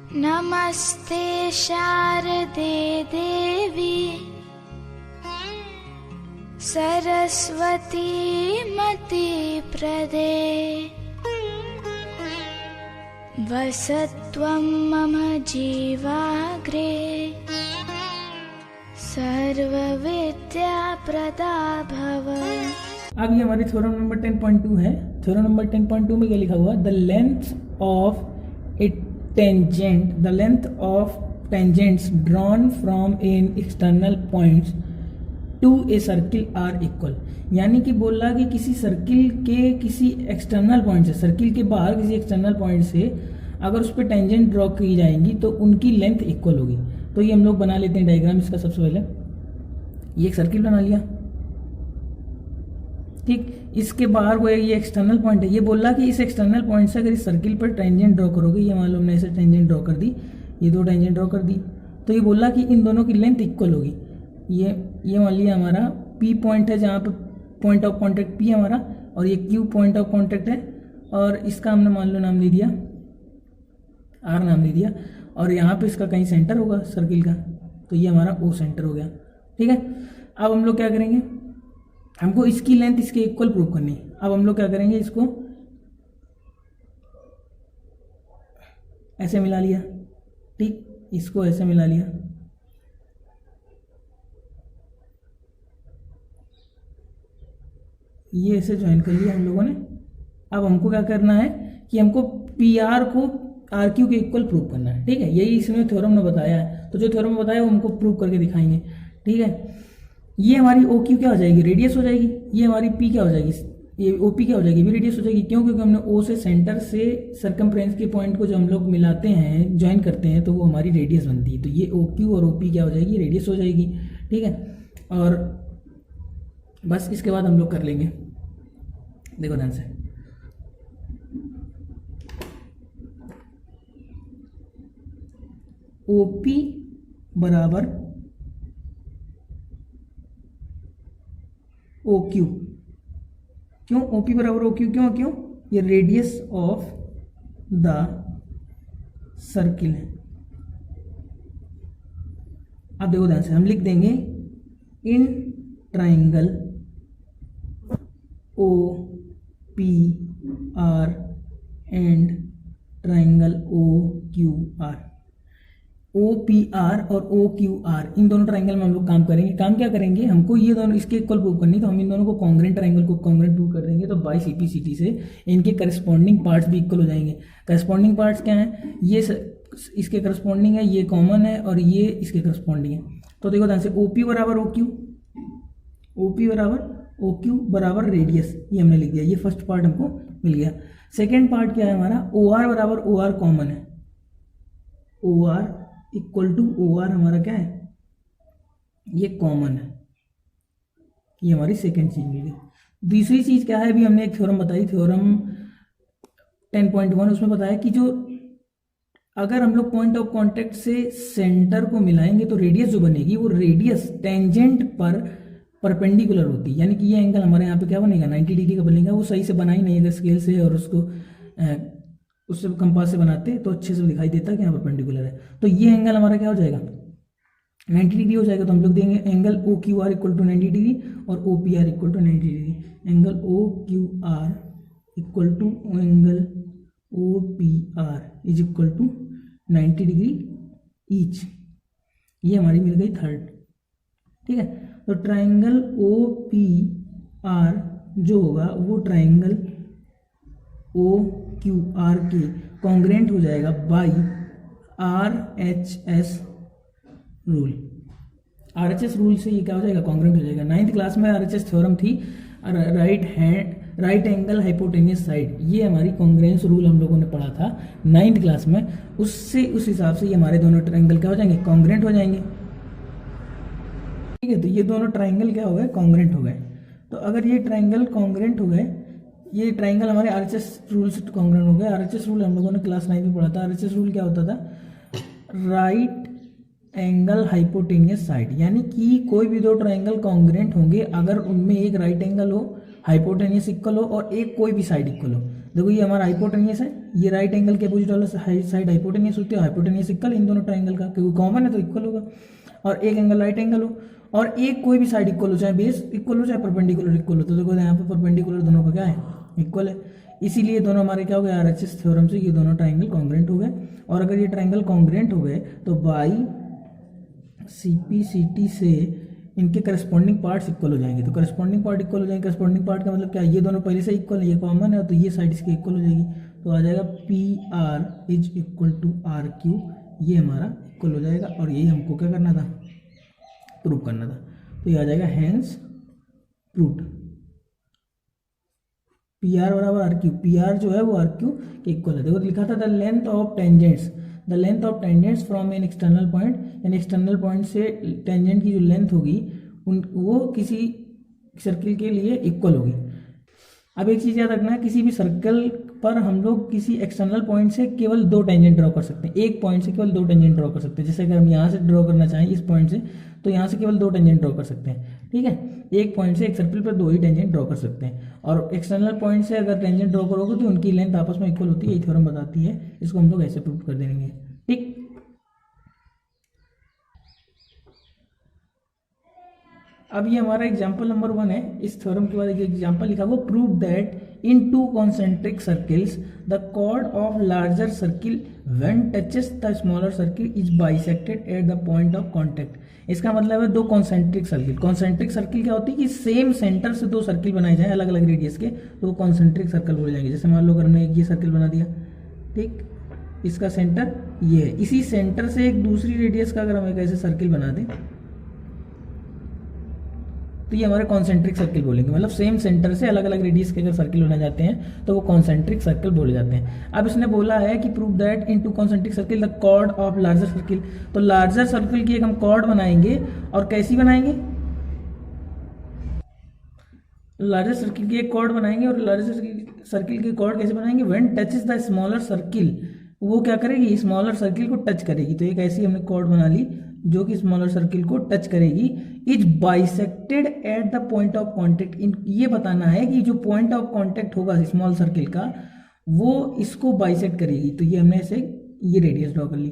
नमस्ते शारदे देवी सरस्वती मति प्रदे वसत्वं मम जीवाग्रे सर्वविद्या प्रदा भव। अब ये हमारी थ्योरम नंबर 10.2 है। थ्योरम नंबर 10.2 में क्या लिखा हुआ? The length of a tangent, the length of tangents drawn from an external points to a circle are equal. यानी कि बोल रहा कि किसी सर्किल के किसी एक्सटर्नल पॉइंट से, सर्किल के बाहर किसी एक्सटर्नल पॉइंट से अगर उस पर टेंजेंट ड्रॉ की जाएंगी तो उनकी लेंथ इक्वल होगी। तो ये हम लोग बना लेते हैं डायग्राम इसका। सबसे पहले ये एक सर्किल बना लिया, ठीक। इसके बाहर वो ये एक्सटर्नल पॉइंट है। ये बोल रहा कि इस एक्सटर्नल पॉइंट से अगर इस सर्किल पर टेंजेंट ड्रॉ करोगे, ये मान लो हमने ऐसे टेंजेंट ड्रॉ कर दी, ये दो टेंजेंट ड्रॉ कर दी, तो ये बोल रहा कि इन दोनों की लेंथ इक्वल होगी। ये मान लिया हमारा P पॉइंट है, जहाँ पे पॉइंट ऑफ कॉन्टैक्ट P हमारा, और ये Q पॉइंट ऑफ कॉन्टैक्ट है, और इसका हमने मान लो नाम दे दिया R नाम दे दिया, और यहाँ पे इसका कहीं सेंटर होगा सर्किल का, तो ये हमारा O सेंटर हो गया, ठीक है। अब हम लोग क्या करेंगे, हमको इसकी लेंथ इसके इक्वल प्रूव करनी है। अब हम लोग क्या करेंगे, इसको ऐसे मिला लिया, ठीक, इसको ऐसे मिला लिया, ये ऐसे ज्वाइन कर लिया हम लोगों ने। अब हमको क्या करना है कि हमको पी आर को आर क्यू के इक्वल प्रूव करना है, ठीक है। यही इसमें थ्योरम ने बताया है, तो जो थ्योरम में बताया वो हमको प्रूव करके दिखाएंगे, ठीक है। ये हमारी ओ क्यू क्या हो जाएगी, रेडियस हो जाएगी। ये हमारी पी क्या हो जाएगी, ये ओ पी क्या हो जाएगी, भी रेडियस हो जाएगी। क्यों? क्योंकि हमने ओ से सेंटर से सर्कमफ्रेंस के पॉइंट को जो हम लोग मिलाते हैं, ज्वाइन करते हैं, तो वो हमारी रेडियस बनती है। तो ये ओ क्यू और ओ पी क्या हो जाएगी, रेडियस हो जाएगी, ठीक है। और बस इसके बाद हम लोग कर लेंगे, देखो ध्यान से। ओ पी बराबर ओ क्यू। क्यों ओ पी बराबर ओ क्यू? क्यों? ये रेडियस ऑफ द सर्किल है। अब देखो ध्यान से, हम लिख देंगे in triangle O P R and triangle O Q R. O P R और ओ क्यू आर, इन दोनों ट्राइंगल में हम लोग काम करेंगे। काम क्या करेंगे, हमको ये दोनों इसके इक्वल प्रूव करनी, तो हम इन दोनों को कॉन्ग्रेंट ट्राइंगल को कॉन्ग्रेंट प्रूव कर देंगे। तो बाई सीपीसीटी से इनके करस्पॉन्डिंग पार्ट्स भी इक्वल हो जाएंगे। करस्पॉन्डिंग पार्ट्स क्या हैं, ये इसके करस्पॉन्डिंग है, ये कॉमन है, और ये इसके करस्पॉन्डिंग है। तो देखो ध्यान से, ओ पी बराबर ओ क्यू, ओ पी बराबर ओ क्यू बराबर रेडियस, ये हमने लिख दिया। ये फर्स्ट पार्ट हमको मिल गया। सेकेंड पार्ट क्या है हमारा, ओ आर बराबर ओ आर कॉमन है, O R equal to O R हमारा क्या है, ये कॉमन है। ये हमारी सेकेंड चीज मिल गई। दूसरी चीज क्या है, अभी हमने एक थ्योरम बताई, थ्योरम 10.1, उसमें बताया कि जो अगर हम लोग पॉइंट ऑफ कांटेक्ट से सेंटर को मिलाएंगे तो रेडियस जो बनेगी वो रेडियस टेंजेंट पर परपेंडिकुलर होती है। यानी कि ये एंगल हमारे यहाँ पे क्या बनेगा, 90 डिग्री का बनेगा। वो सही से बना ही नहीं, अगर स्केल से और उससे कंपास से बनाते तो अच्छे से दिखाई देता कि यहाँ परपेंडिकुलर है। तो ये एंगल हमारा क्या हो जाएगा, 90 डिग्री हो जाएगा। तो हम लोग देंगे angle O Q R equal to 90 degree और O P R equal to 90 degree. Angle O Q R equal to angle O P R is equal to 90 degree each. ये हमारी मिल गई थर्ड, ठीक है। तो ट्राइंगल ओ पी आर जो होगा वो ट्राइंगल ओ क्यू आर के कॉन्ग्रेंट हो जाएगा by RHS rule. RHS rule से ये क्या हो जाएगा, कॉन्ग्रेंट हो जाएगा। 9th क्लास में RHS थ्योरम थी, राइट एंगल हाइपोटेनियस साइड। ये हमारी कॉन्ग्रेंस रूल हम लोगों ने पढ़ा था 9th क्लास में। उससे उस हिसाब से ये हमारे दोनों ट्राइंगल क्या हो जाएंगे, कॉन्ग्रेंट हो जाएंगे, ठीक है। तो ये दोनों ट्राइंगल क्या हो गए, कॉन्ग्रेंट हो गए। तो अगर ये ट्राइंगल कॉन्ग्रेंट हो गए, ये ट्राइंगल हमारे RHS रूल से कॉन्ग्रेंट हो गए। RHS रूल हम लोगों ने क्लास 9 में पढ़ा था। RHS रूल क्या होता था, राइट एंगल हाइपोटेनियस साइड। यानी कि कोई भी दो ट्राइंगल कॉन्ग्रेंट होंगे अगर उनमें एक राइट एंगल हो, हाइपोटेनियस इक्वल हो और एक कोई भी साइड इक्वल हो। देखो ये हमारा हाइपोटेनियस है, ये राइट एंगल के अपोजिट वाला साइड हाइपोटेनियस होती है, हाइपोटेनियस इक्वल इन दोनों ट्राइंगल का, क्योंकि कॉमन है तो इक्वल होगा। और एक एंगल राइट एंगल हो और एक कोई भी साइड इक्वल हो, चाहे बेस इक्वल हो चाहे परपेंडिकुलर इक्वल हो, तो देखो यहाँ पे परपेंडिकुलर दोनों का क्या है, इक्वल है। इसीलिए दोनों हमारे क्या हो गए, आरएचएस थ्योरम से ये दोनों ट्राइंगल कॉन्ग्रुएंट हो गए। और अगर ये ट्राइंगल कॉन्ग्रुएंट हो गए तो बाई CPCT से इनके करस्पॉन्डिंग पार्ट्स इक्वल हो जाएंगे। तो करस्पॉन्डिंग पार्ट इक्वल हो जाएंगे, करस्पॉन्डिंग पार्ट का मतलब क्या है, ये दोनों पहले से इक्वल है, ये कॉमन है, तो ये साइड इसके इक्वल हो जाएगी। तो आ जाएगा PR is equal to RQ, ये हमारा इक्वल हो जाएगा। और यही हमको क्या करना था, प्रूव करना था। तो ये आ जाएगा हैंस प्रूव्ड, PR बराबर RQ, PR जो है वो RQ के इक्वल है। देखो लिखा था the length of tangents from an external point, यानी एक्सटर्नल पॉइंट से टेंजेंट की जो लेंथ होगी वो किसी सर्किल के लिए इक्वल होगी। अब एक चीज़ याद रखना है, किसी भी सर्कल पर हम लोग किसी एक्सटर्नल पॉइंट से केवल 2 टेंजेंट ड्रॉ कर सकते हैं, एक पॉइंट से केवल 2 टेंजेंट ड्रॉ कर सकते हैं। जैसे अगर हम यहाँ से ड्रॉ करना चाहें इस पॉइंट से, तो यहाँ से केवल 2 टेंजेंट ड्रॉ कर सकते हैं, ठीक है। एक पॉइंट से एक सर्किल पर 2 ही टेंजेंट ड्रॉ कर सकते हैं। और एक्सटर्नल पॉइंट से अगर टेंजेंट ड्रॉ करोगे तो उनकी लेंथ आपस में इक्वल होती है, ये थ्योरम बताती है। इसको हम लोग ऐसे प्रूव कर देंगे, ठीक। अब ये हमारा एग्जाम्पल नंबर 1 है। इस थ्योरम के बाद एक एग्जाम्पल लिखा हुआ, prove that in 2 concentric circles the chord of larger circle when touches the smaller circle is bisected at the point of contact। इसका मतलब है 2 कॉन्सेंट्रिक सर्किल। कॉन्सेंट्रिक सर्किल क्या होती है कि सेम सेंटर से 2 सर्किल बनाए जाए अलग अलग रेडियस के, तो वो कॉन्सेंट्रिक सर्कल बोले जाएंगे। जैसे मान लो अगर हमने एक ये सर्किल बना दिया, ठीक, इसका सेंटर ये है, इसी सेंटर से एक दूसरी रेडियस का अगर हम एक ऐसे सर्किल बना दें तो ये हमारे कॉन्सेंट्रिक सर्किल बोलेंगे। मतलब सेम सेंटर से अलग अलग रेडियस के अगर सर्किल बनाए जाते हैं तो वो कॉन्सेंट्रिक सर्किल बोले जाते हैं। अब इसने बोला है कि prove that in 2 concentric circle the chord of larger circle. तो लार्जर सर्किल की एक हम कॉर्ड बनाएंगे, और कैसी बनाएंगे, लार्जर सर्किल की एक कॉर्ड बनाएंगे। और लार्जर सर्किल की कॉर्ड कैसे बनाएंगे, when touches the smaller circle, वो क्या करेगी, स्मॉलर सर्किल को टच करेगी। तो एक ऐसी हमने कॉर्ड बना ली जो कि स्मॉलर सर्किल को टच करेगी। Is bisected eight the point of contact, ये बताना है कि जो पॉइंट ऑफ कॉन्टेक्ट होगा स्मॉल सर्किल का वो इसको बाइसेक्ट करेगी। तो ये हमने ऐसे ये रेडियस ड्रॉ कर ली,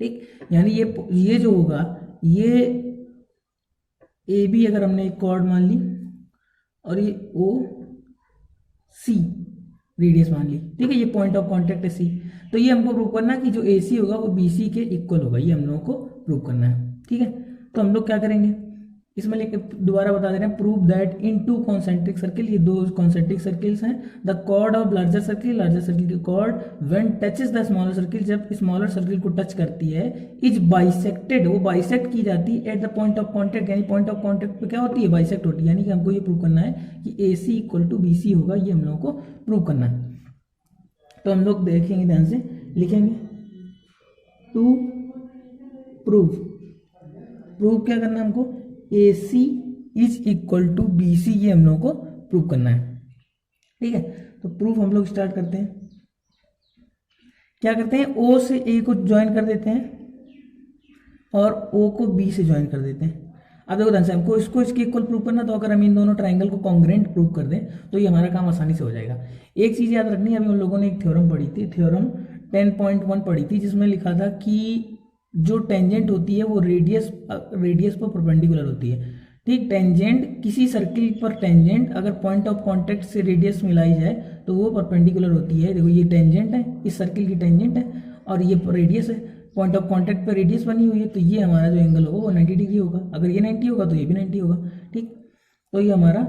ठीक। यानी ये जो होगा, ये AB अगर हमने एक कॉर्ड मान ली और ये OC रेडियस मान ली, ठीक है, ये पॉइंट ऑफ कॉन्टेक्ट है C। तो ये हमको प्रूव करना है कि जो AC होगा वो BC के इक्वल होगा, ये हम लोगों को प्रूव करना है, ठीक है। तो हम लोग क्या करेंगे, इसमें लेके दोबारा बता दे रहे हैं, prove that in 2 concentric circle, ये 2 कॉन्सेंट्रिक सर्किल्स हैं, the chord of larger circle की chord when touches the smaller circle, जब स्मॉलर सर्किल को टच करती है, इज बाइसेक्टेड, वो बाइसेक्ट की जाती है at the point of contact, यानी पॉइंट ऑफ कॉन्टेक्ट पे क्या होती है, बाइसेक्ट होती है। यानी कि हमको ये प्रूव करना है कि AC इक्वल टू BC होगा, ये हम लोगों को प्रूव करना है। तो हम लोग देखेंगे, ध्यान से लिखेंगे, टू प्रूव क्या करना है हमको, AC is equal to BC, ये हम लोगों को प्रूव करना है, ठीक है। तो प्रूफ हम लोग स्टार्ट करते हैं। क्या करते हैं, O से A को ज्वाइन कर देते हैं और O को B से ज्वाइन कर देते हैं। अब देखो ध्यान से, हमको इसको इसके इक्वल प्रूव करना, तो अगर हम इन दोनों ट्राइंगल को कॉन्ग्रुएंट प्रूव कर दें तो ये हमारा काम आसानी से हो जाएगा। एक चीज़ याद रखनी है, अभी उन लोगों ने एक थ्योरम पढ़ी थी, थ्योरम 10.1 पढ़ी थी, जिसमें लिखा था कि जो टेंजेंट होती है वो रेडियस पर परपेंडिकुलर होती है, ठीक। टेंजेंट, किसी सर्किल पर टेंजेंट अगर पॉइंट ऑफ कॉन्टेक्ट से रेडियस मिलाई जाए तो वो परपेंडिकुलर होती है। देखो ये टेंजेंट है, इस सर्किल की टेंजेंट है और ये रेडियस है, पॉइंट ऑफ कॉन्टेक्ट पर रेडियस बनी हुई है, तो ये हमारा जो एंगल होगा वो 90 डिग्री होगा। अगर ये 90 होगा तो ये भी 90 होगा, ठीक। तो ये हमारा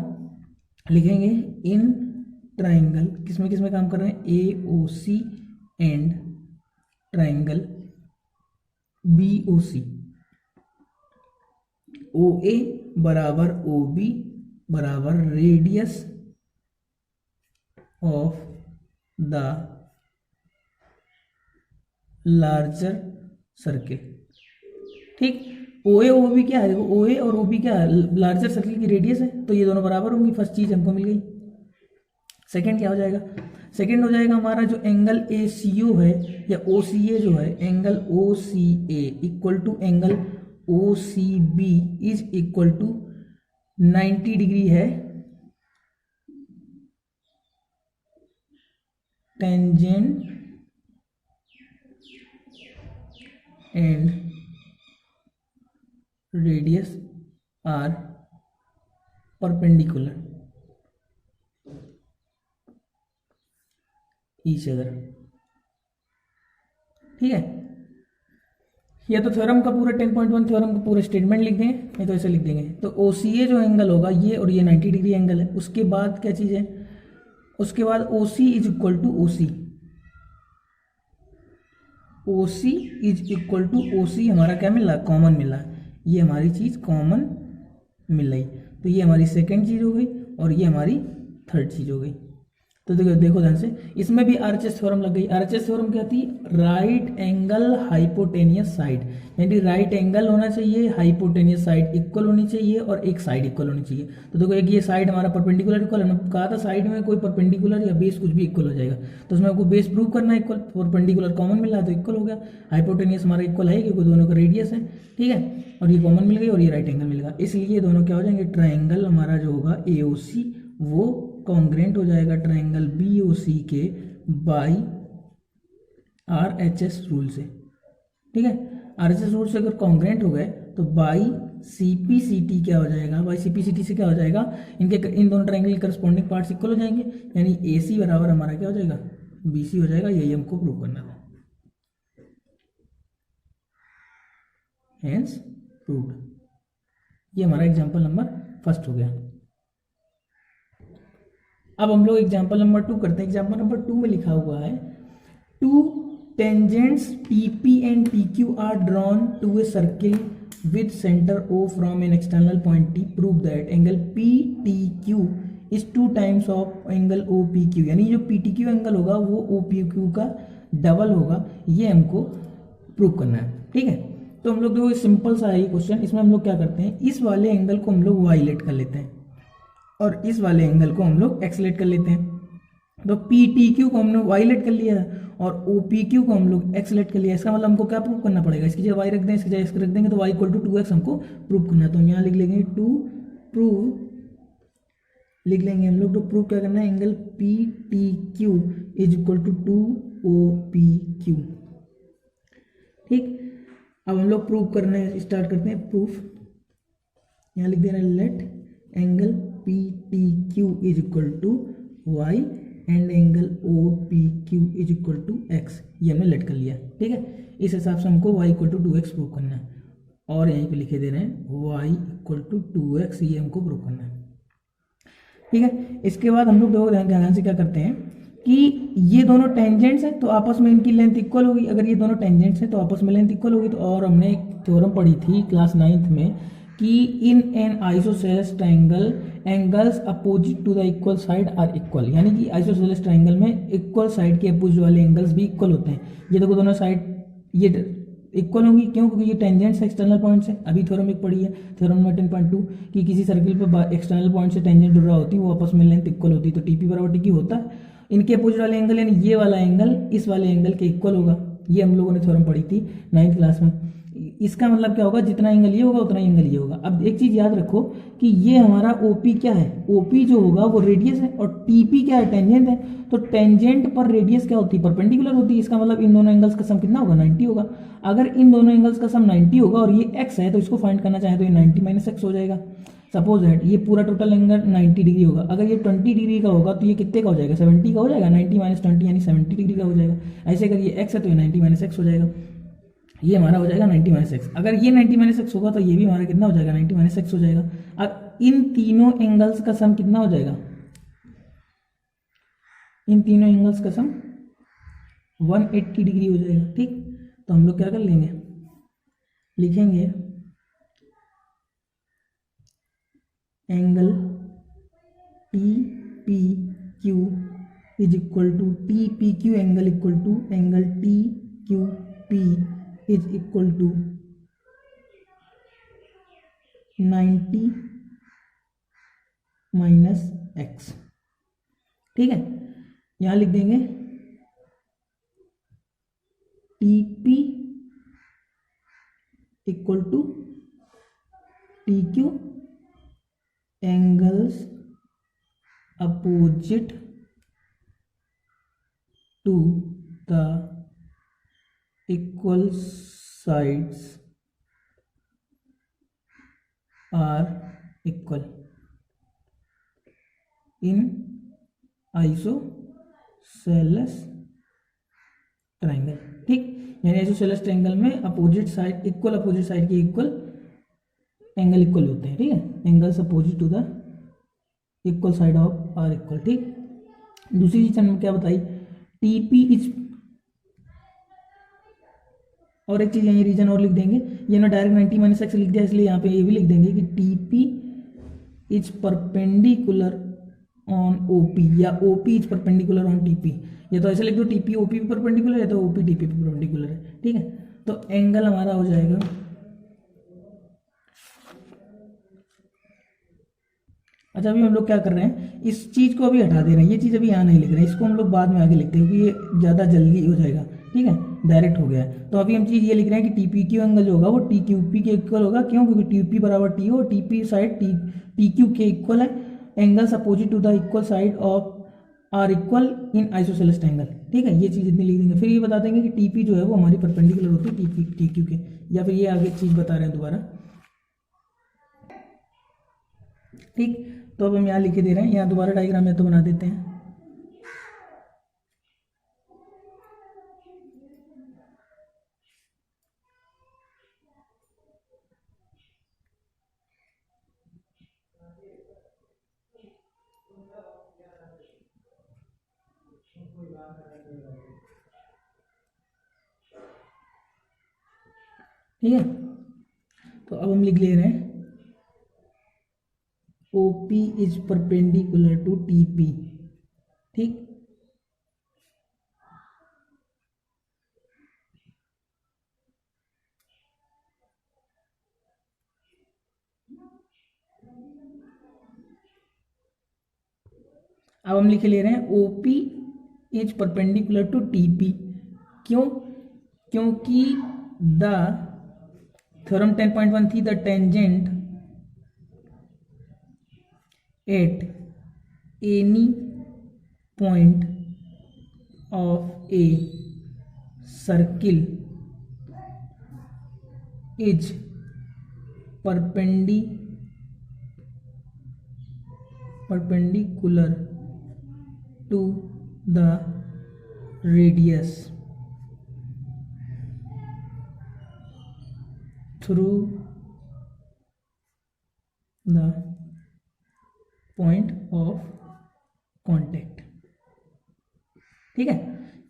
लिखेंगे इन ट्राइंगल, किसमें काम कर रहे हैं, AOC and triangle BOC, OA बराबर OB बराबर radius of the larger circle, ठीक। OA और OB क्या है, देखो OA और OB क्या है, लार्जर सर्किल की रेडियस है, तो ये दोनों बराबर होंगी। फर्स्ट चीज हमको मिल गई। सेकंड क्या हो जाएगा, सेकंड हो जाएगा हमारा जो एंगल ACO है या OCA जो है, angle OCA equal to angle OCB is equal to 90 degree है tangent and radius are perpendicular each other. ठीक है, या तो थ्योरम का पूरा 10.1 थ्योरम का पूरा स्टेटमेंट लिख देंगे, नहीं तो ऐसे लिख देंगे। तो OCA जो एंगल होगा ये, और ये 90 डिग्री एंगल है। उसके बाद क्या चीज़ है, उसके बाद OC is equal to OC, OC is equal to OC हमारा क्या मिल रहा, कॉमन मिल रहा है। ये हमारी चीज़ कॉमन मिल रही, तो ये हमारी सेकेंड चीज़ हो गई और ये हमारी थर्ड चीज़ हो गई। तो देखो ध्यान से, इसमें भी RHS थ्योरम लग गई। RHS थ्योरम क्या थी, राइट एंगल हाइपोटेनियस साइड, यानी राइट एंगल होना चाहिए, हाइपोटेनियस साइड इक्वल होनी चाहिए और एक साइड इक्वल होनी चाहिए। तो देखो एक ये साइड हमारा परपेंडिकुलर इक्वल, हमने कहा था साइड में कोई परपेंडिकुलर या बेस कुछ भी इक्वल हो जाएगा, तो उसमें आपको बेस प्रूव करना है इक्वल, परपेंडिकुलर कॉमन मिला तो इक्वल हो गया, हाइपोटेनियस हमारा इक्वल है क्योंकि दोनों का रेडियस है। ठीक है, और ये कॉमन मिल गई और ये राइट एंगल मिल गया, इसलिए ये दोनों क्या हो जाएंगे, ट्राइंगल हमारा जो होगा AOC वो कॉन्ग्रेंट हो जाएगा ट्राइंगल BOC के बाई RHS रूल से। ठीक है, RHS रूल से अगर कॉन्ग्रेंट हो गए तो बाई CPCT क्या हो जाएगा, बाई CPCT से क्या हो जाएगा, इन दोनों ट्राइंगल के करस्पॉन्डिंग पार्ट्स इक्वल हो जाएंगे, यानी AC बराबर हमारा क्या हो जाएगा, BC हो जाएगा। यही हमको प्रूव करना था, हेंस प्रूव्ड। ये हमारा एग्जांपल नंबर फर्स्ट हो गया। अब हम लोग एग्जाम्पल नंबर 2 करते हैं। एग्जाम्पल नंबर 2 में लिखा हुआ है, two tangents TP and TQ are drawn to a circle with centre O from an external point T, prove that angle PTQ is 2 times of angle OPQ, यानी जो PTQ angle होगा वो OPQ का double होगा, ये हमको prove करना है। ठीक है, तो हम लोग देखो सिंपल सा है ये क्वेश्चन। इसमें हम लोग क्या करते हैं, इस वाले एंगल को हम लोग वाइलेट कर लेते हैं और इस वाले एंगल को हम लोग एक्सलेट कर लेते हैं। तो PTQ को हमने वाइलेट कर लिया और OPQ को हम लोग एक्सलेट कर लिया। इसका मतलब हमको क्या प्रूव करना पड़ेगा, इसकी जगह y रख दें, इसकी जगह x रख देंगे, तो y इक्वल टू 2x हमको प्रूव करना है। तो यहाँ लिख लेंगे टू प्रूव, लिख लेंगे हम लोग, तो प्रूव क्या करना है, angle PTQ is equal to 2OPQ। ठीक, अब हम लोग प्रूव करने स्टार्ट करते हैं। प्रूफ यहाँ लिख देना, let angle PTQ is equal to y and angle OPQ is equal to x, ये हमने लेट कर लिया। ठीक है, इस हिसाब से हमको y equal to 2x prove करना है, और यहीं पे लिखे दे रहे हैं y इक्वल टू 2x, ये हमको प्रूव करना है। ठीक है, इसके बाद हम लोग देखो ध्यान से क्या करते हैं कि ये दोनों टेंजेंट्स हैं तो आपस में इनकी लेंथ इक्वल होगी। अगर ये दोनों टेंजेंट्स हैं तो आपस में लेंथ इक्वल होगी। तो और हमने एक थ्योरम पढ़ी थी क्लास 9th में कि in an isosceles triangle angles opposite to the equal side are equal, यानी कि आइसोसेलेस ट्रायंगल में इक्वल साइड के अपोजिट वाले एंगल्स भी इक्वल होते हैं। ये देखो दोनों साइड ये इक्वल होंगी, क्यों, क्योंकि ये टेंजेंट्स एक्सटर्नल पॉइंट्स है। अभी थ्योरम एक पढ़ी है, थ्योरम नंबर 10.2 कि किसी सर्किल पर एक्सटर्नल पॉइंट से टेंजेंट जुड़ रहा होती है, वो आपस में लेंथ इक्वल होती है। तो TP बराबर TQ होता है इनके अपोजिट वाले एंगल, यानी ये वाला एंगल इस वाले एंगल के इक्वल होगा। ये हम लोगों ने थ्योरम पढ़ी थी 9th क्लास में। इसका मतलब क्या होगा, जितना एंगल ये होगा उतना एंगल ये होगा। अब एक चीज याद रखो कि ये हमारा OP क्या है, OP जो होगा वो रेडियस है और TP क्या है, टेंजेंट है। तो टेंजेंट पर रेडियस क्या होती है, परपेंडिकुलर होती है। इसका मतलब इन दोनों एंगल्स का सम कितना होगा, 90 होगा। अगर इन दोनों एंगल्स का सम 90 होगा और ये x है तो इसको फाइंड करना चाहे तो ये 90 माइनस x हो जाएगा। सपोज दैट ये पूरा टोटल एंगल 90 डिग्री होगा, अगर ये 20 डिग्री का होगा तो ये कितने का हो जाएगा, 70 का हो जाएगा। 90 माइनस 20 यानी 70 डिग्री का हो जाएगा। ऐसे अगर ये x है तो ये 90 माइनस x हो जाएगा। ये हमारा हो जाएगा 90 माइनस एक्स। अगर ये 90 माइनस एक्स होगा तो ये भी हमारा कितना हो जाएगा, 90 माइनस एक्स हो जाएगा। अब इन तीनों एंगल्स का सम कितना हो जाएगा, इन तीनों एंगल्स का सम 180 डिग्री हो जाएगा। ठीक, तो हम लोग क्या कर लेंगे, लिखेंगे angle TPQ is equal to TPQ angle equal to angle TQP is equal to 90 minus x. ठीक है, यहां लिख देंगे TP equal to TQ angles opposite to the equal sides are equal in isosceles triangle. ठीक, यानी isosceles triangle में opposite side equal, opposite side के equal angle equal होते हैं। ठीक है, angles opposite to the equal side of are equal. ठीक, दूसरी चीज हमने क्या बताई, टीपी इज, और एक चीज यहाँ रीजन और लिख देंगे, ये ना डायरेक्ट 90 माइनस एक्स लिख दिया, इसलिए यहाँ पे ये भी लिख देंगे कि TP is perpendicular on OP, या OP is perpendicular on TP. या तो ऐसे लिख दो टीपी ओपी पे परपेंडिकुलर है, तो ओपी टीपी पे परपेंडिकुलर है। ठीक है, तो एंगल हमारा हो जाएगा अच्छा। अभी हम लोग क्या कर रहे हैं, इस चीज़ को अभी हटा दे रहे हैं, ये चीज़ अभी यहाँ नहीं लिख रहे हैं, इसको हम लोग बाद में आगे लिखते हैं क्योंकि ये ज़्यादा जल्दी हो जाएगा। ठीक है, डायरेक्ट हो गया है। तो अभी हम चीज़ ये लिख रहे हैं कि टी पी क्यू एंगल जो होगा वो टी क्यू पी के इक्वल होगा। क्यों? क्योंकि टी पी बराबर टी हो, T P side T Q के इक्वल है। Angles opposite to the equal side of are equal in isosceles triangle. ठीक है, ये चीज़ इतनी लिख देंगे। फिर ये बता देंगे कि टी पी जो है वो हमारी परपेंडिकुलर होती है टी पी टी क्यू के, या फिर ये आगे चीज़ बता रहे हैं दोबारा। ठीक, तो अब हम यहाँ लिखे दे रहे हैं, यहाँ दोबारा डायग्राम है तो बना देते हैं। ठीक है, तो अब हम लिख ले रहे हैं OP is perpendicular to TP। ठीक, अब हम लिख ले रहे हैं OP is perpendicular to TP। क्यों? क्योंकि द थ्योरम 10.1 थी, the tangent at any point of a circle is perpendicular to the radius through the point of contact। ठीक है,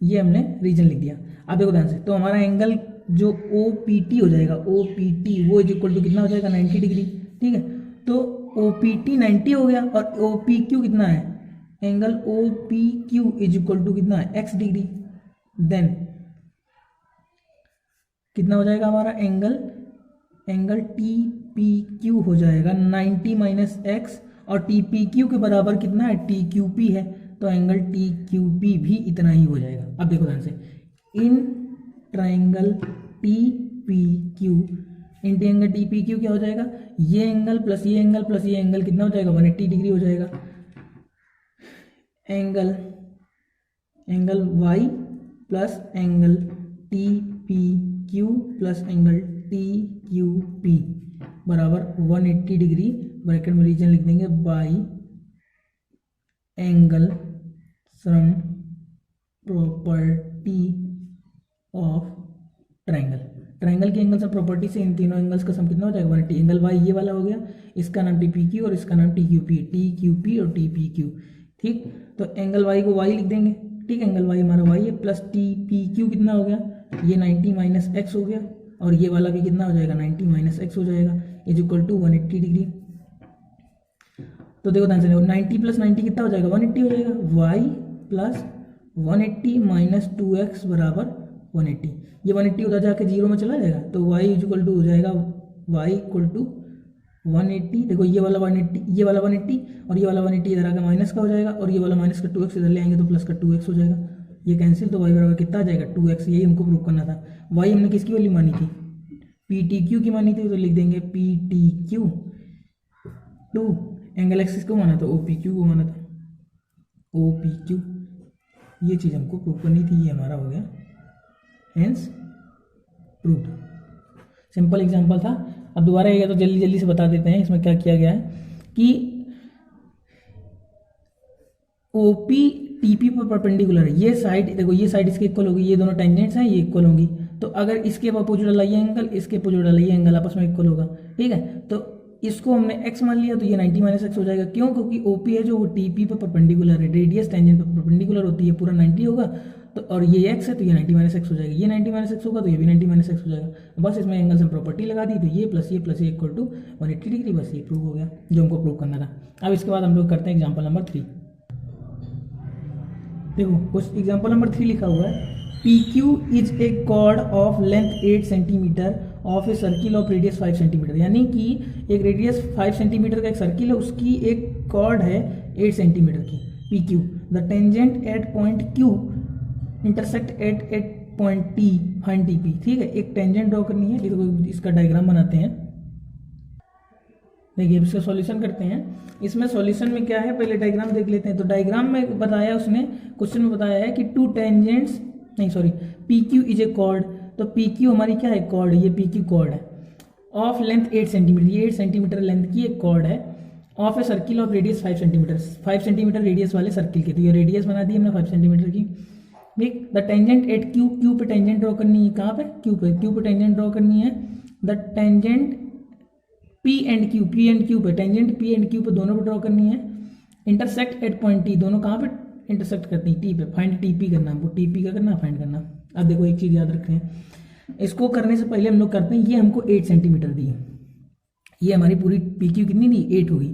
ये हमने रीजन लिख दिया। अब देखो ध्यान से, तो हमारा एंगल जो OPT हो जाएगा, OPT वो इज इक्वल टू कितना हो जाएगा 90 डिग्री। ठीक है, तो OPT 90 हो गया और OPQ कितना है, angle OPQ is equal to कितना है x डिग्री। देन कितना हो जाएगा हमारा एंगल TPQ हो जाएगा 90 माइनस एक्स, और TPQ के बराबर कितना है TQP है, तो एंगल TQP भी इतना ही हो जाएगा। अब देखो ध्यान से, in triangle TPQ, in triangle TPQ क्या हो जाएगा, ये एंगल प्लस ये एंगल प्लस ये एंगल कितना हो जाएगा 180 डिग्री हो जाएगा। Angle Y plus angle TPQ plus angle TQP बराबर 180 डिग्री, ब्रैकेट में रीजन लिख देंगे, by angle sum property of triangle. Triangle की एंगल सम प्रॉपर्टी से इन तीनों एंगल्स का सम कितना हो जाएगा 180। एंगल वाई ये वाला हो गया, इसका नाम TPQ और इसका नाम TQP और TPQ। ठीक, तो एंगल वाई को वाई लिख देंगे। ठीक, एंगल वाई हमारा वाई है, प्लस TPQ कितना हो गया, ये 90 माइनस एक्स हो गया, और ये वाला भी कितना हो जाएगा 90 माइनस एक्स हो जाएगा, इज इक्वल टू 180 डिग्री। तो देखो ध्यान से, 90 प्लस 90 कितना हो जाएगा 180 हो जाएगा। y प्लस 180 माइनस 2x बराबर 180, ये 180 उधर जाके जीरो में चला जाएगा, तो y इज इक्वल टू हो जाएगा y इक्वल टू 180। देखो ये वाला 180, ये वाला 180 और ये वाला 180 इधर आके माइनस का हो जाएगा, और ये वाला माइनस का 2x इधर ले आएंगे तो प्लस का 2x हो जाएगा, ये कैंसिल, तो y बराबर कितना आ जाएगा 2x। यही हमको प्रूव करना था। y हमने किसकी वैल्यू मानी थी, PTQ की मानी थी, तो लिख देंगे PTQ टू एंगल एक्सिस को माना था OPQ को माना था, OPQ ये चीज़ हमको प्रूव करनी थी, ये हमारा हो गया हेंस प्रूव्ड। सिंपल एग्जांपल था। अब दोबारा ये तो जल्दी जल्दी से बता देते हैं इसमें क्या किया गया है कि ओपी टीपी पर परपेंडिकुलर है। ये साइड देखो, ये साइड इसके इक्वल होगी, ये दोनों टेंजेंट्स हैं, ये इक्वल होंगी। तो अगर इसके अपोजिट वाला ये एंगल, इसके अपोजिट वाला ये एंगल आपस में इक्वल होगा, ठीक है। तो इसको हमने x मान लिया, तो ये 90 माइनस एक्स हो जाएगा। क्यों? क्योंकि ओपी है जो वो टीपी पर परपेंडिकुलर है, रेडियस टेंजेंट पर परपेंडिकुलर होती है, पूरा 90 होगा। तो और ये x है तो ये 90 माइनस एक्स हो जाएगा, ये 90 माइनस एक्स होगा तो ये भी 90 माइनस एक्स हो जाएगा। बस इसमें एंगल से प्रॉपर्टी लगा दी, तो ये प्लस ये इक्वल टू 180 डिग्री। बस ये प्रूव हो गया जो हमको प्रूव करना था। अब इसके बाद हम लोग करते हैं एग्जाम्पल नंबर 3। देखो कुछ एग्जाम्पल नंबर 3 लिखा हुआ है, PQ is a chord of length 8 centimetre of a circle of radius 5 centimetre. यानी कि एक रेडियस 5 सेंटीमीटर का एक सर्किल है, उसकी एक कॉर्ड है 8 सेंटीमीटर की, PQ। The tangent eight point Q intersect at point T, find TP। ठीक है, एक टेंजेंट ड्रॉ करनी है। इसका डायग्राम बनाते हैं। देखिए इसका सॉल्यूशन करते हैं। इसमें सॉल्यूशन में क्या है, पहले डायग्राम देख लेते हैं। तो डायग्राम में बताया उसने, क्वेश्चन में बताया है कि PQ इज ए कॉर्ड। तो PQ हमारी क्या है, कॉर्ड। ये PQ कॉर्ड है ऑफ लेंथ 8 सेंटीमीटर, ये 8 सेंटीमीटर लेंथ की एक कॉर्ड है of a circle of radius 5 centimetre, 5 centimetre radius वाले सर्किल के। तो ये रेडियस बना दी हमने 5 सेंटीमीटर की। ठीक, द टेंजेंट एट Q पे टेंजेंट ड्रॉ करनी है। कहाँ पे, Q पे टेंजेंट ड्रॉ करनी है। The tangent P and Q पे, टेंजेंट P एंड Q पे दोनों पे ड्रॉ करनी है। इंटरसेक्ट एट पॉइंट T, दोनों कहाँ पे इंटरसेक्ट करती है, T पे। फाइंड TP करना, हमको TP का करना, फाइंड करना। अब देखो एक चीज़ याद रखते हैं, इसको करने से पहले हम लोग करते हैं, ये हमको 8 सेंटीमीटर दी है, ये हमारी पूरी PQ कितनी दी, 8 होगी।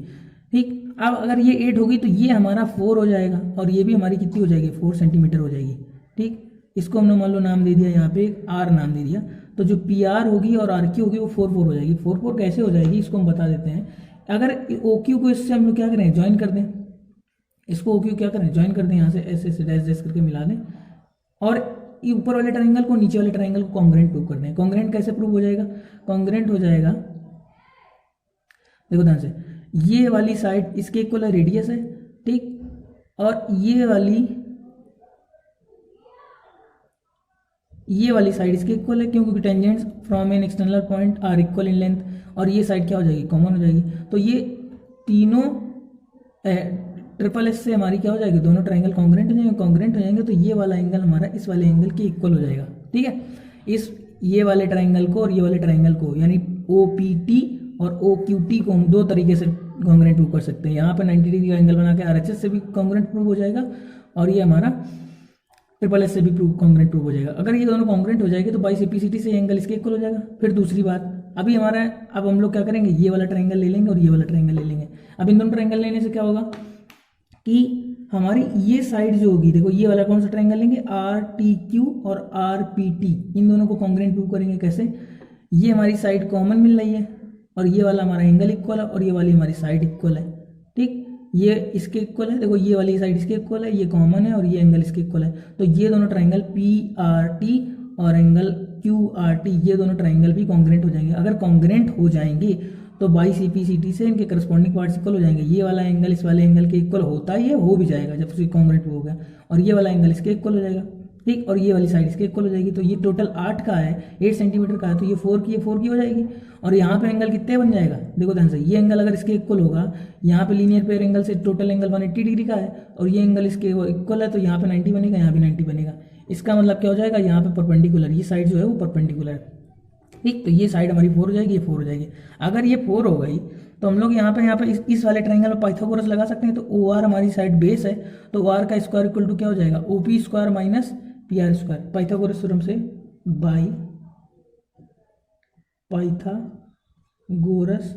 ठीक, अब अगर ये 8 होगी तो ये हमारा 4 हो जाएगा, और ये भी हमारी कितनी हो जाएगी, 4 सेंटीमीटर हो जाएगी। ठीक, इसको हमने मान लो नाम दे दिया, यहाँ पे R नाम दे दिया। तो जो PR होगी और RQ होगी वो 4 हो जाएगी। 4 कैसे हो जाएगी, इसको हम बता देते हैं। अगर OQ को इससे हम लोग क्या करें, ज्वाइन कर दें। इसको OQ क्या करें, ज्वाइन कर दें, यहाँ से ऐसे डैश डैश करके मिला दें, और ऊपर वाले ट्रायंगल को नीचे वाले ट्रायंगल को कॉन्ग्रेंट प्रूव कर दें। कॉन्ग्रेंट कैसे प्रूव हो जाएगा, कॉन्ग्रेंट हो जाएगा, देखो ध्यान से, ये वाली साइड इसके इक्वल है, रेडियस है। ठीक, और ये वाली साइड इसके इक्वल है, क्योंकि tangents from an external point are equal in length, और ये साइड क्या हो जाएगी, कॉमन हो जाएगी। तो ये तीनों ट्रिपल एस से हमारी क्या हो जाएगी, दोनों ट्रायंगल कॉन्ग्रेंट हो जाएंगे। तो ये वाला एंगल हमारा इस वाले एंगल के इक्वल हो जाएगा। ठीक है, ये वाले ट्रायंगल को और ये वाले ट्रायंगल को, यानी OPT और OQT को हम दो तरीके से कॉन्ग्रेंट प्रूव कर सकते हैं। यहाँ पे 90 डिग्री का एंगल बना के RHS से भी कॉन्ग्रेंट प्रूव हो जाएगा, और ये हमारा ट्रिपल एस से भी कॉन्ग्रेंट प्रूव हो जाएगा। अगर ये दोनों कॉन्ग्रेंट हो जाएंगे तो बाई CPCT से एंगल इसके इक्वल हो जाएगा। फिर दूसरी बात, अब हम लोग क्या करेंगे, ये वाला ट्रायंगल ले लेंगे और ये वाला ट्रायंगल ले लेंगे। अब इन दोनों ट्रायंगल लेने से क्या होगा कि हमारी ये साइड जो होगी, देखो ये वाला कौन सा ट्रायंगल लेंगे, RTQ और RPT, इन दोनों को कॉन्ग्रेंट प्रूव करेंगे। कैसे, ये हमारी साइड कॉमन मिल रही है, और ये वाला हमारा एंगल इक्वल है, और ये वाली हमारी साइड इक्वल है। ठीक, ये इसके इक्वल है, देखो ये वाली साइड इसके इक्वल है, ये कॉमन है, और ये एंगल इसके इक्वल है। तो ये दोनों ट्रायंगल PRT और एंगल QRT, ये दोनों ट्रायंगल भी कॉन्ग्रेंट हो जाएंगे। अगर कॉन्ग्रेंट हो जाएंगे तो बाई CPCT से इनके करस्पॉन्डिंग पार्ट्स इक्वल हो जाएंगे। ये वाला एंगल इस वाले एंगल के इक्वल होता ही है, हो भी जाएगा जब उसकी कॉन्ग्रेंट हो गया, और ये वाला एंगल इसके इक्वल हो जाएगा। ठीक, और ये वाली साइड इसके इक्वल हो जाएगी। तो ये टोटल 8 का है, 8 सेंटीमीटर का है, तो ये 4 की हो जाएगी। और यहाँ पे एंगल कितने बन जाएगा, देखो ध्यान से, ये एंगल अगर इसके इक्वल होगा, यहाँ पे लीनियर पेयर एंगल से टोटल एंगल 180 डिग्री का है, और ये एंगल इसके इक्वल है, तो यहाँ पे 90 बनेगा, यहाँ भी 90 बनेगा। इसका मतलब क्या हो जाएगा, यहाँ पे परपेंडिकुलर, ये साइड जो है वो परपेंडिकुलर है। ठीक, तो ये साइड हमारी 4 हो जाएगी, ये 4 हो जाएगी। अगर ये 4 हो गई तो हम लोग यहाँ पे इस वाले ट्रायंगल में पाइथागोरस लगा सकते हैं। तो OR हमारी साइड बेस है, तो OR का स्क्वायर इक्वल टू क्या हो जाएगा, OP square minus PR square, Pythagoras theorem से by Pythagoras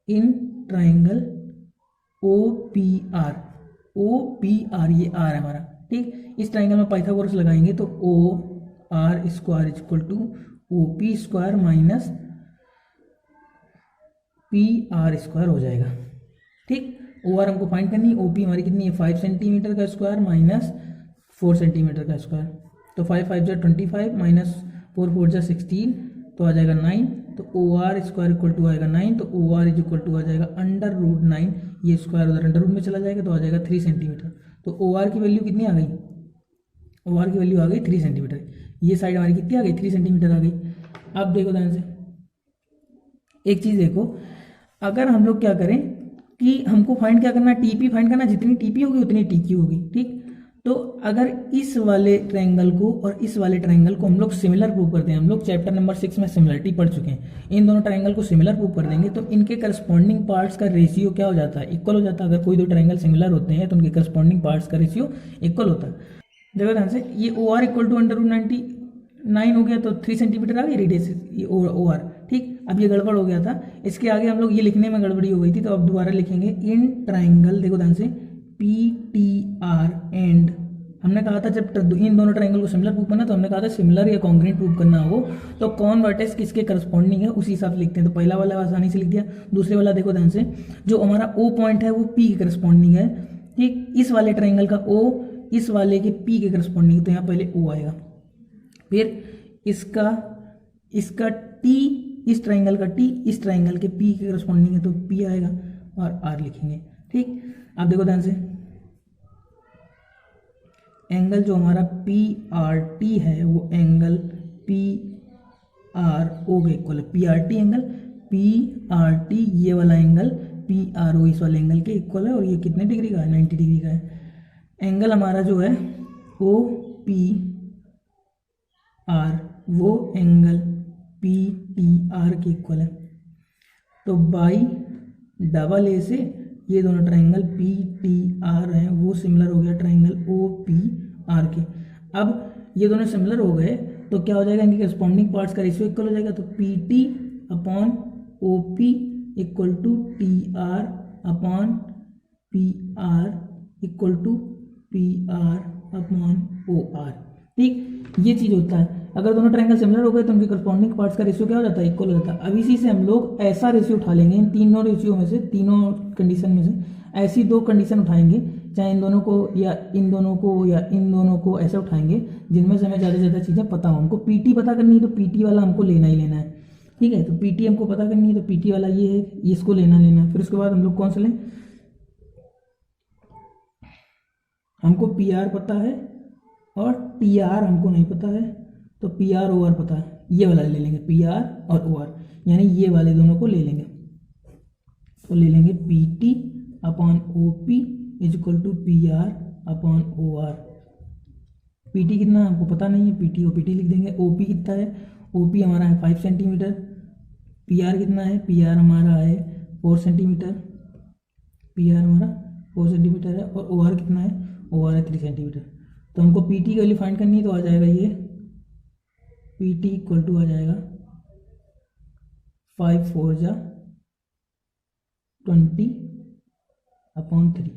in triangle OPR, ये R है हमारा। ठीक, इस ट्रायंगल में पाइथागोरस लगाएंगे तो OR square equal to OP square minus PR square हो जाएगा। ठीक, OR हमको फाइंड करनी है, OP हमारी कितनी है, 5 सेंटीमीटर का स्क्वायर माइनस 4 सेंटीमीटर का स्क्वायर। तो 5 5 जा 25 माइनस 4 4 जा 16, तो आ जाएगा 9। तो OR स्क्वायर इक्वल टू आएगा 9, तो OR इज इक्वल टू आ जाएगा √9, ये स्क्वायर उधर अंडर रूट में चला जाएगा, तो आ जाएगा 3 सेंटीमीटर। तो OR की वैल्यू कितनी आ गई, ओ आर की वैल्यू आ गई 3 सेंटीमीटर। ये साइड हमारी कितनी आ गई, 3 सेंटीमीटर आ गई। अब देखो ध्यान से एक चीज़ देखो, अगर हम लोग क्या करें कि हमको फाइंड क्या करना, टीपी फाइंड करना, जितनी टीपी होगी उतनी टीक्यू होगी, ठीक। तो अगर इस वाले ट्रायंगल को और इस वाले ट्रायंगल को हम लोग सिमिलर प्रूव करते हैं, हम लोग चैप्टर नंबर 6 में सिमिलरिटी पढ़ चुके हैं, इन दोनों ट्रायंगल को सिमिलर प्रूव कर देंगे तो इनके करस्पॉन्डिंग पार्ट्स का रेशियो क्या हो जाता है, इक्वल हो जाता है। अगर कोई दो ट्रायंगल सिमिलर होते हैं तो उनके करस्पॉन्डिंग पार्ट्स का रेशियो इक्वल होता है। देखो ध्यान से, ये ओ आर इक्वल टू √99 हो गया तो 3 सेंटीमीटर आ गई रेडियस, ये ओ आर, ठीक। अब ये गड़बड़ हो गया था, इसके आगे हम लोग ये लिखने में गड़बड़ी हो गई थी, तो अब दोबारा लिखेंगे इन ट्रायंगल, देखो ध्यान से, PTR एंड, हमने कहा था जब इन दोनों ट्रायंगल को सिमिलर प्रूव करना तो हमने कहा था सिमिलर या कॉन्ग्रुएंट प्रूव करना हो तो कौन वर्टेक्स किसके करस्पॉन्डिंग है उसी हिसाब से लिखते हैं। तो पहला वाला आसानी से लिख दिया, दूसरे वाला देखो ध्यान से, जो हमारा O पॉइंट है वो P के करस्पॉन्डिंग है, ठीक। इस वाले ट्रायंगल का O इस वाले के P के करस्पॉन्डिंग, तो यहाँ पहले O आएगा, फिर इसका T, इस ट्रायंगल का T इस ट्रायंगल के P के करस्पॉन्डिंग है तो P आएगा और R लिखेंगे, ठीक। अब देखो ध्यान से, एंगल जो हमारा PRT है वो एंगल PRO के इक्वल है। PRT एंगल PRT ये वाला एंगल PRO इस वाले एंगल के इक्वल है और ये कितने डिग्री का है, 90 डिग्री का है। एंगल हमारा जो है OPR वो एंगल PTR के इक्वल है। तो बाई डबल ए से ये दोनों ट्रायंगल PTR हैं वो सिमिलर हो गया ट्रायंगल OPR के। अब ये दोनों सिमिलर हो गए तो क्या हो जाएगा, इनके करस्पॉन्डिंग पार्ट्स का रेशियो इक्वल हो जाएगा। तो PT upon OP equal to TR upon PR equal to PR upon OR, ठीक। ये चीज़ होता है, अगर दोनों ट्रायंगल सिमिलर हो गए तो उनके करस्पॉन्डिंग पार्ट्स का रेशियो क्या हो जाता है, इक्वल हो जाता है। अब इसी से हम लोग ऐसा रेशियो उठा लेंगे, इन तीनों रेशियो में से, तीनों कंडीशन में से ऐसी दो कंडीशन उठाएंगे, चाहे इन दोनों को या इन दोनों को या इन दोनों को ऐसे उठाएंगे जिनमें से हमें ज़्यादा से ज़्यादा चीज़ें पता हो। हमको PT पता करनी है तो PT वाला हमको लेना ही लेना है, ठीक है। तो PT हमको पता करनी है तो PT वाला ये है, इसको लेना है। फिर उसके बाद हम लोग कौन सा लें, हमको PR पता है और TR हमको नहीं पता है, तो PR OR पता है, ये वाला ले लेंगे PR और OR, यानी ये वाले दोनों को ले लेंगे। तो ले लेंगे PT upon OP is equal to PR upon OR। PT कितना हमको पता नहीं है, PT को PT लिख देंगे। OP कितना है, OP हमारा है 5 सेंटीमीटर। PR कितना है, PR हमारा है 4 सेंटीमीटर, PR हमारा 4 सेंटीमीटर है। और OR कितना है, OR है 3 सेंटीमीटर। तो हमको PT की वैल्यू फाइंड करनी है तो आ जाएगा ये PT इक्वल टू आ जाएगा 5 4 जा 20 अपॉन 3,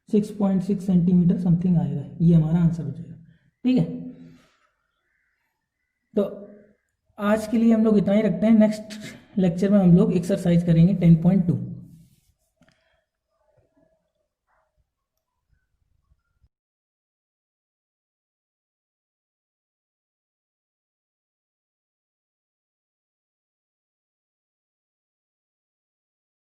6.6 सेंटीमीटर समथिंग आएगा, ये हमारा आंसर हो जाएगा, ठीक है। तो आज के लिए हम लोग इतना ही रखते हैं, नेक्स्ट लेक्चर में हम लोग एक्सरसाइज करेंगे 10.2।